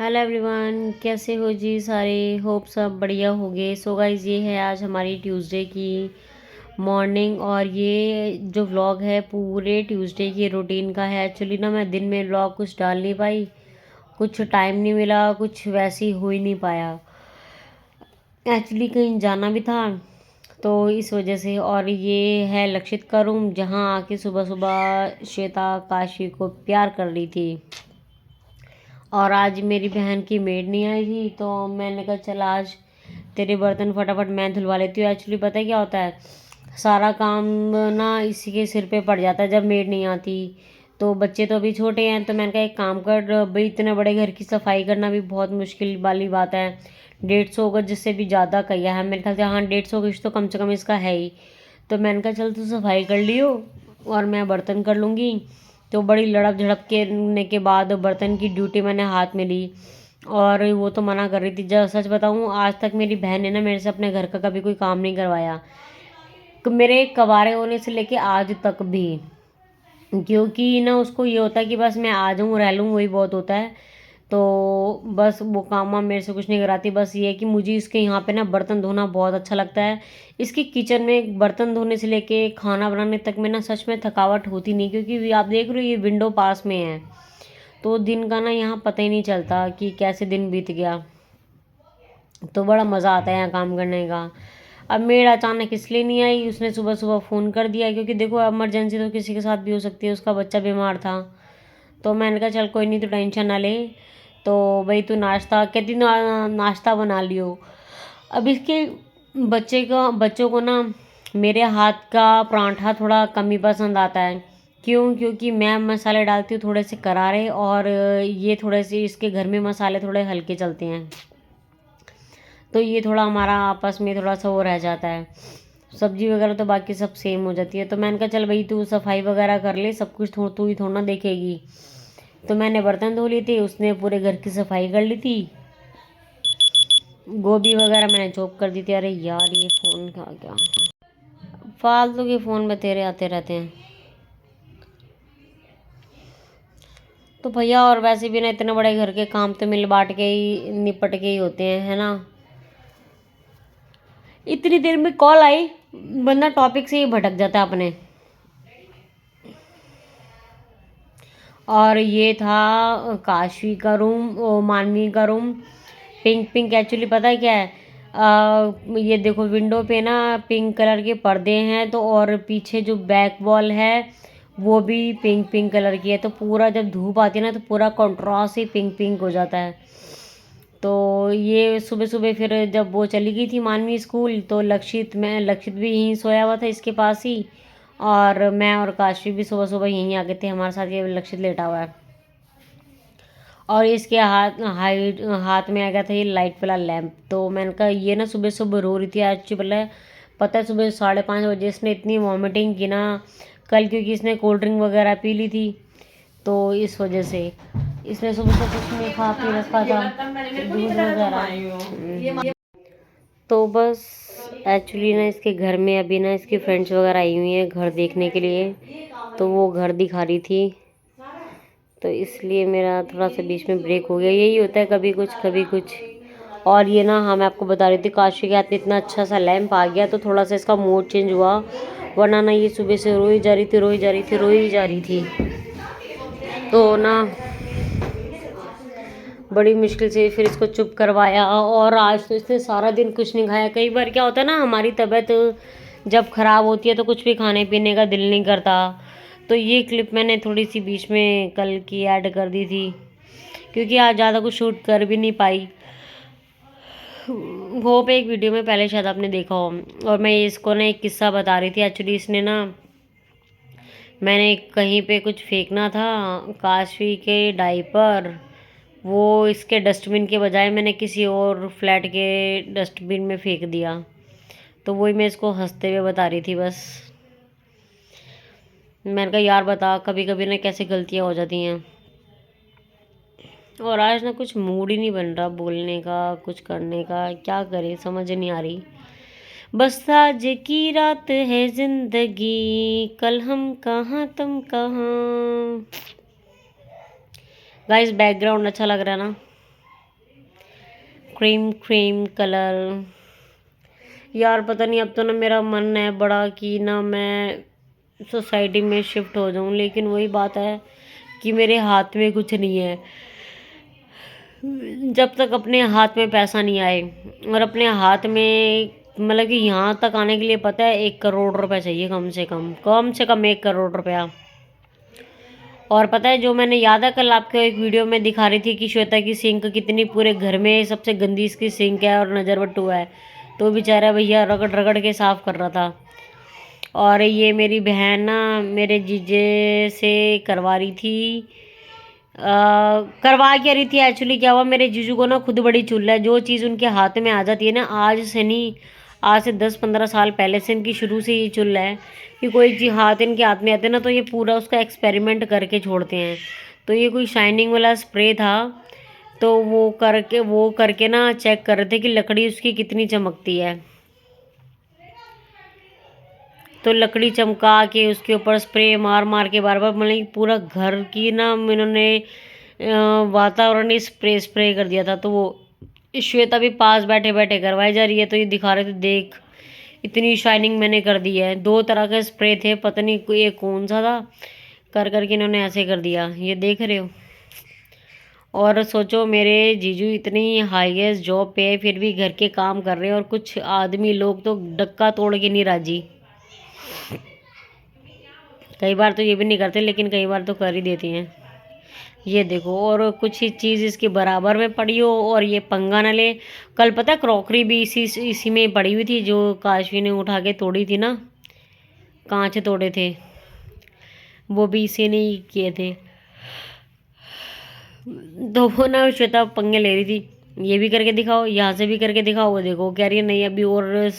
Hello everyone, कैसे हो जी सारे। होप सब बढ़िया होगे। सो गाइस, ये है आज हमारी ट्यूसडे की मॉर्निंग और ये जो व्लॉग है पूरे ट्यूसडे की रूटीन का है। एक्चुअली ना मैं दिन में व्लॉग कुछ डाल नहीं पाई, कुछ टाइम नहीं मिला, कुछ वैसे ही हो ही नहीं पाया। एक्चुअली कहीं जाना भी था तो इस वजह से। और ये है लक्षित का रूम, जहाँ आके सुबह सुबह श्वेता काशी को प्यार कर रही थी। और आज मेरी बहन की मेड नहीं आई थी तो मैंने कहा चल आज तेरे बर्तन फटाफट मैं धुलवा लेती हूँ। एक्चुअली पता है क्या होता है, सारा काम ना इसी के सिर पे पड़ जाता है जब मेड नहीं आती। तो बच्चे तो अभी छोटे हैं तो मैंने कहा एक काम कर भाई, इतने बड़े घर की सफाई करना भी बहुत मुश्किल वाली बात है। 150 गज जिससे भी ज़्यादा किया है मेरे ख्याल से। हाँ, 150 गज तो कम से कम इसका है ही। तो मैंने कहा चल तू सफाई कर लियो और मैं बर्तन कर लूँगी। तो बड़ी लड़प झड़प के बाद बर्तन की ड्यूटी मैंने हाथ में ली। और वो तो मना कर रही थी। जब सच बताऊँ, आज तक मेरी बहन ने ना मेरे से अपने घर का कभी कोई काम नहीं करवाया, मेरे कवारे होने से लेके आज तक भी। क्योंकि ना उसको ये होता है कि बस मैं आ जाऊँ रह लूँ, वही बहुत होता है। तो बस वो काम वाम मेरे से कुछ नहीं कराती। बस ये है कि मुझे इसके यहाँ पे ना बर्तन धोना बहुत अच्छा लगता है। इसकी किचन में बर्तन धोने से लेके खाना बनाने तक में ना सच में थकावट होती नहीं, क्योंकि आप देख रहे हो ये विंडो पास में है। तो दिन का ना यहाँ पता ही नहीं चलता कि कैसे दिन बीत गया। तो बड़ा मज़ा आता है यहाँ काम करने का। अब मेड अचानक इसलिए नहीं आई, उसने सुबह सुबह फ़ोन कर दिया, क्योंकि देखो इमरजेंसी तो किसी के साथ भी हो सकती है। उसका बच्चा बीमार था तो मैंने कहा चल कोई नहीं, तो टेंशन ना ले। तो भाई तू नाश्ता कहती नाश्ता बना लियो। अब इसके बच्चों को ना मेरे हाथ का परांठा थोड़ा कम ही पसंद आता है। क्यों? क्योंकि मैं मसाले डालती हूँ थोड़े से करारे, और ये थोड़े से इसके घर में मसाले थोड़े हल्के चलते हैं। तो ये थोड़ा हमारा आपस में थोड़ा सा वो रह जाता है। सब्जी वगैरह तो बाकी सब सेम हो जाती है। तो मैंने कहा चल भाई तू सफाई वगैरह कर ले, सब कुछ तू ही थोड़ा ना देखेगी। तो मैंने बर्तन धो लिए थे, उसने पूरे घर की सफाई कर ली थी। गोभी वगैरह मैंने चॉप कर दी थी। अरे यार ये फ़ोन का क्या, फालतू के फ़ोन में तेरे आते रहते हैं। तो भैया, और वैसे भी ना इतने बड़े घर के काम तो मिल बांट के ही निपट के ही होते हैं, है ना। इतनी देर में कॉल आई, बंदा टॉपिक से ही भटक जाता है अपने। और ये था काशी का रूम, मानवी का रूम। पिंक पिंक एक्चुअली पता है क्या है, ये देखो विंडो पे ना पिंक कलर के पर्दे हैं। तो और पीछे जो बैक वॉल है वो भी पिंक पिंक कलर की है। तो पूरा जब धूप आती है ना तो पूरा कंट्रास्ट ही पिंक पिंक हो जाता है। तो ये सुबह सुबह फिर जब वो चली गई थी मानवी स्कूल, तो लक्षित भी यहीं सोया हुआ था इसके पास ही। और मैं और काशी भी सुबह सुबह यहीं आ गए थे हमारे साथ। ये लक्षित लेटा हुआ है और इसके हाथ में आ गया था ये लाइट वाला लैंप। तो मैंने कहा ये ना सुबह सुबह रो रही थी। एक्चुअली पता है सुबह 5:30 बजे इसने इतनी वॉमिटिंग की ना कल, क्योंकि इसने कोल्ड ड्रिंक वगैरह पी ली थी। तो इस वजह से इसने सुबह से कुछ नहीं खा पी रखा था, दूध वगैरह। तो बस एक्चुअली ना इसके घर में अभी ना इसकी फ्रेंड्स वगैरह आई हुई हैं घर देखने के लिए। तो वो घर दिखा रही थी, तो इसलिए मेरा थोड़ा सा बीच में ब्रेक हो गया। यही होता है कभी कुछ कभी कुछ। और ये ना, हाँ मैं आपको बता रही थी, काशी के हाथ में इतना अच्छा सा लैंप आ गया तो थोड़ा सा इसका मूड चेंज हुआ। वरना ना ये सुबह से रोई जा रही थी, रोई जा रही थी, रोई जा रही थी। तो ना बड़ी मुश्किल से फिर इसको चुप करवाया। और आज तो इसने सारा दिन कुछ नहीं खाया। कई बार क्या होता है ना, हमारी तबीयत जब ख़राब होती है तो कुछ भी खाने पीने का दिल नहीं करता। तो ये क्लिप मैंने थोड़ी सी बीच में कल की ऐड कर दी थी, क्योंकि आज ज़्यादा कुछ शूट कर भी नहीं पाई। वो पे एक वीडियो में पहले शायद आपने देखा हो। और मैं इसको ना एक किस्सा बता रही थी। एक्चुअली इसने ना, मैंने कहीं पे कुछ फेंकना था काशी के डायपर, वो इसके डस्टबिन के बजाय मैंने किसी और फ्लैट के डस्टबिन में फेंक दिया। तो वही मैं इसको हंसते हुए बता रही थी बस। मैंने कहा यार बता, कभी कभी ना कैसे गलतियाँ हो जाती हैं। और आज ना कुछ मूड ही नहीं बन रहा बोलने का, कुछ करने का, क्या करें समझ नहीं आ रही। बस आज की रात है जिंदगी, कल हम कहाँ तुम कहाँ। गाइस बैकग्राउंड अच्छा लग रहा है ना। Cream cream colour. यार पता नहीं, अब तो ना मेरा मन है बड़ा कि ना मैं सोसाइटी में शिफ्ट हो जाऊं, लेकिन वही बात है कि मेरे हाथ में कुछ नहीं है। जब तक अपने हाथ में पैसा नहीं आए, और अपने हाथ में मतलब कि यहाँ तक आने के लिए पता है 1 करोड़ रुपए चाहिए, कम से कम 1 करोड़ रुपया। और पता है, जो मैंने याद है कल आपको एक वीडियो में दिखा रही थी कि श्वेता की सिंक कितनी, पूरे घर में सबसे गंदी इसकी सिंक है और नज़र बट्टू है, तो बेचारा भैया रगड़ रगड़ के साफ़ कर रहा था। और ये मेरी बहन ना मेरे जीजे से करवा रही थी, करवा क्या रही थी एक्चुअली। क्या हुआ, मेरे जीजू को ना खुद बड़ी चुल है, जो चीज़ उनके हाथ में आ जाती है ना, आज से नहीं, आज से 10-15 साल पहले से इनकी शुरू से ये चुल है कि कोई चीज़ इनके हाथ में आते ना तो ये पूरा उसका एक्सपेरिमेंट करके छोड़ते हैं। तो ये कोई शाइनिंग वाला स्प्रे था, तो वो करके ना चेक कर रहे थे कि लकड़ी उसकी कितनी चमकती है। तो लकड़ी चमका के उसके ऊपर स्प्रे मार मार के बार बार, मतलब पूरा घर की ना इन्होंने वातावरण ही स्प्रे स्प्रे कर दिया था। तो वो श्वेता भी पास बैठे बैठे करवाई जा रही है, तो ये दिखा रहे थे, देख इतनी शाइनिंग मैंने कर दी है। 2 तरह के स्प्रे थे, पता नहीं ये कौन सा था, कर करके इन्होंने ऐसे कर दिया, ये देख रहे हो। और सोचो, मेरे जीजू इतनी हाईएस्ट जॉब पे है, फिर भी घर के काम कर रहे हैं, और कुछ आदमी लोग तो डक्का तोड़ के नहीं राजी। कई बार तो ये भी नहीं करते, लेकिन कई बार तो कर ही देती हैं। ये देखो, और कुछ ही चीज़ इसके बराबर में पड़ी हो और ये पंगा न ले। कल पता है क्रॉकरी भी इसी में पड़ी हुई थी, जो काशवी ने उठा के तोड़ी थी ना, कांच तोड़े थे, वो भी इसी ने ही किए थे। तो वो ना श्वेता पंगे ले रही थी, ये भी करके दिखाओ, यहाँ से भी करके दिखाओ। वो देखो कह रही है नहीं अभी और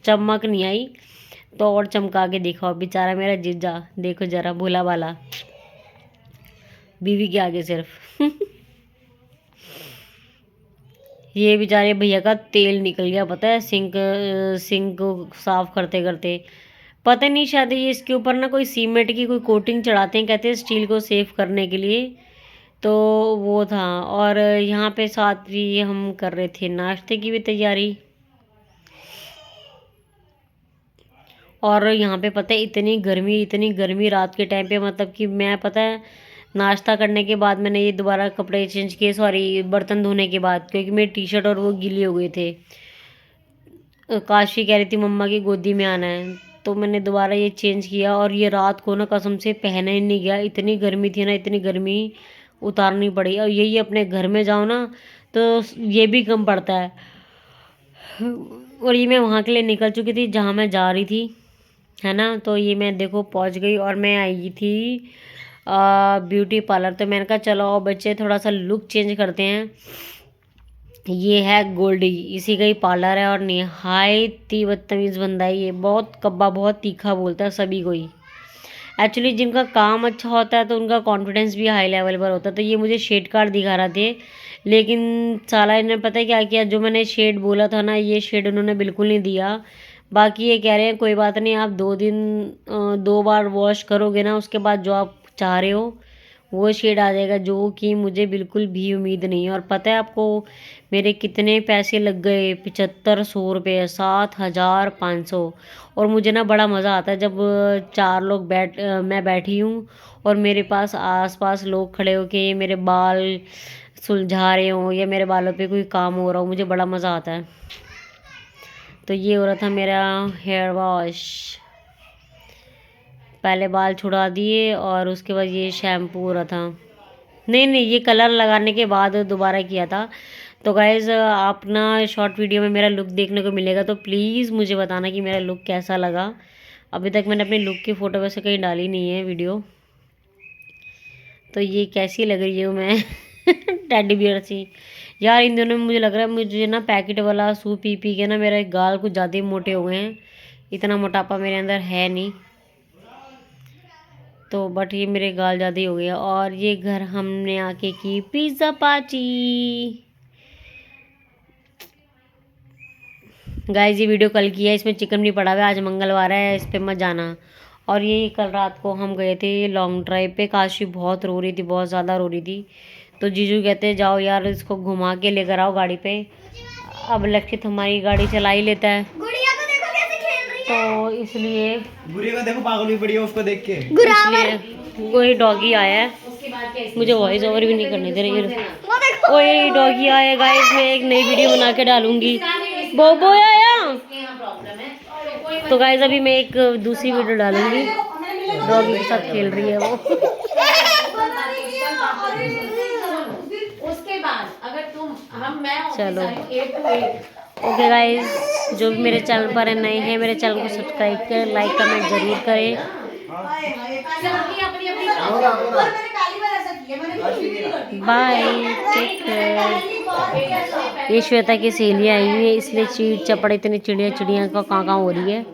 चमक नहीं आई, तो और चमका के दिखाओ। बेचारा मेरा जीजा देखो जरा, भोला वाला, बीवी के आगे सिर्फ ये बेचारे भैया का तेल निकल गया, पता है, सिंक को साफ करते करते। पता नहीं, शायद ये इसके ऊपर ना कोई सीमेंट की कोई कोटिंग चढ़ाते हैं, कहते हैं स्टील को सेफ करने के लिए। तो वो था। और यहाँ पे साथ भी हम कर रहे थे नाश्ते की भी तैयारी। और यहाँ पे पता है इतनी गर्मी रात के टाइम पे, मतलब कि मैं पता है नाश्ता करने के बाद मैंने ये दोबारा कपड़े चेंज किए, सॉरी बर्तन धोने के बाद, क्योंकि मेरी टी शर्ट और वो गीले हो गए थे। काशी कह रही थी मम्मा की गोदी में आना है, तो मैंने दोबारा ये चेंज किया। और ये रात को ना कसम से पहना ही नहीं गया, इतनी गर्मी थी ना, इतनी गर्मी उतारनी पड़ी। और यही अपने घर में जाओ ना तो ये भी कम पड़ता है। और ये मैं वहाँ के लिए निकल चुकी थी जहाँ मैं जा रही थी, है ना। तो ये मैं देखो पहुँच गई, और मैं आई थी ब्यूटी पार्लर। तो मैंने कहा चलो आओ बच्चे थोड़ा सा लुक चेंज करते हैं। ये है गोल्डी, इसी का ही पार्लर है, और निहायत ही बदतमीज़ बंदा है ये, बहुत कब्बा, बहुत तीखा बोलता है सभी को ही। एक्चुअली जिनका काम अच्छा होता है तो उनका कॉन्फिडेंस भी हाई लेवल पर होता है। तो ये मुझे शेड कार्ड दिखा रहे थे, लेकिन साला इन्होंने पता है क्या किया, जो मैंने शेड बोला था ना, ये शेड उन्होंने बिल्कुल नहीं दिया। बाकी ये कह रहे हैं कोई बात नहीं, आप 2 बार वॉश करोगे ना, उसके बाद जो आप चाह रहे हो वो शेड आ जाएगा, जो कि मुझे बिल्कुल भी उम्मीद नहीं है। और पता है आपको मेरे कितने पैसे लग गए? 7500 रुपये, 7500। और मुझे ना बड़ा मज़ा आता है जब 4 लोग मैं बैठी हूँ और मेरे पास आसपास लोग खड़े हो के मेरे बाल सुलझा रहे हों या मेरे बालों पे कोई काम हो रहा हो, मुझे बड़ा मज़ा आता है। तो ये हो रहा था मेरा हेयर वॉश, पहले बाल छुड़ा दिए और उसके बाद ये शैम्पू हो रहा था। नहीं नहीं, ये कलर लगाने के बाद दोबारा किया था। तो गाइज़ आप ना शॉर्ट वीडियो में मेरा लुक देखने को मिलेगा, तो प्लीज़ मुझे बताना कि मेरा लुक कैसा लगा। अभी तक मैंने अपने लुक की फ़ोटो वैसे कहीं डाली नहीं है वीडियो। तो ये कैसी लग रही हूँ मैं टेडी बियर सी। यार इन दिनों में मुझे लग रहा है मुझे ना पैकेट वाला सूप पी पी के ना मेरे गाल कुछ ज़्यादा ही मोटे हो गए हैं। इतना मोटापा मेरे अंदर है नहीं, तो बट ये मेरे गाल ज़्यादा ही हो गया। और ये घर हमने आके की पिज़्ज़ा पार्टी। गाइस ये वीडियो कल की है, इसमें चिकन भी पड़ा हुआ है, आज मंगलवार है, इस पे मत जाना। और ये कल रात को हम गए थे लॉन्ग ड्राइव पे, काशी बहुत रो रही थी, बहुत ज़्यादा रो रही थी। तो जीजू कहते जाओ यार इसको घुमा के लेकर आओ गाड़ी पे। अब लक्षित हमारी गाड़ी चला ही लेता है, गुड़िया को देखो कैसे खेल रही है। तो इसलिए गुड़िया को देखो पागल हुई पड़ी है उसको देख के। इसलिए वही डॉगी आया है, मुझे वॉइस ओवर भी नहीं करने दे रही है। ओए डॉगी आया गाइस, मैं एक नई वीडियो बना के डालूंगी। बोबो आया। तो गाइस अभी मैं एक दूसरी वीडियो डालूंगी, डॉगी के साथ खेल रही है वो। उसके बाद अगर तुम मैं चलो ओके गाइस, जो भी मेरे चैनल पर नए हैं मेरे चैनल को सब्सक्राइब करें, लाइक कमेंट जरूर करें। Bye, take care. ये श्वेता की सहेलियाँ आई हुई है, इसलिए चीड़ चपड़ इतनी चिड़िया चिड़िया का काँका हो रही है।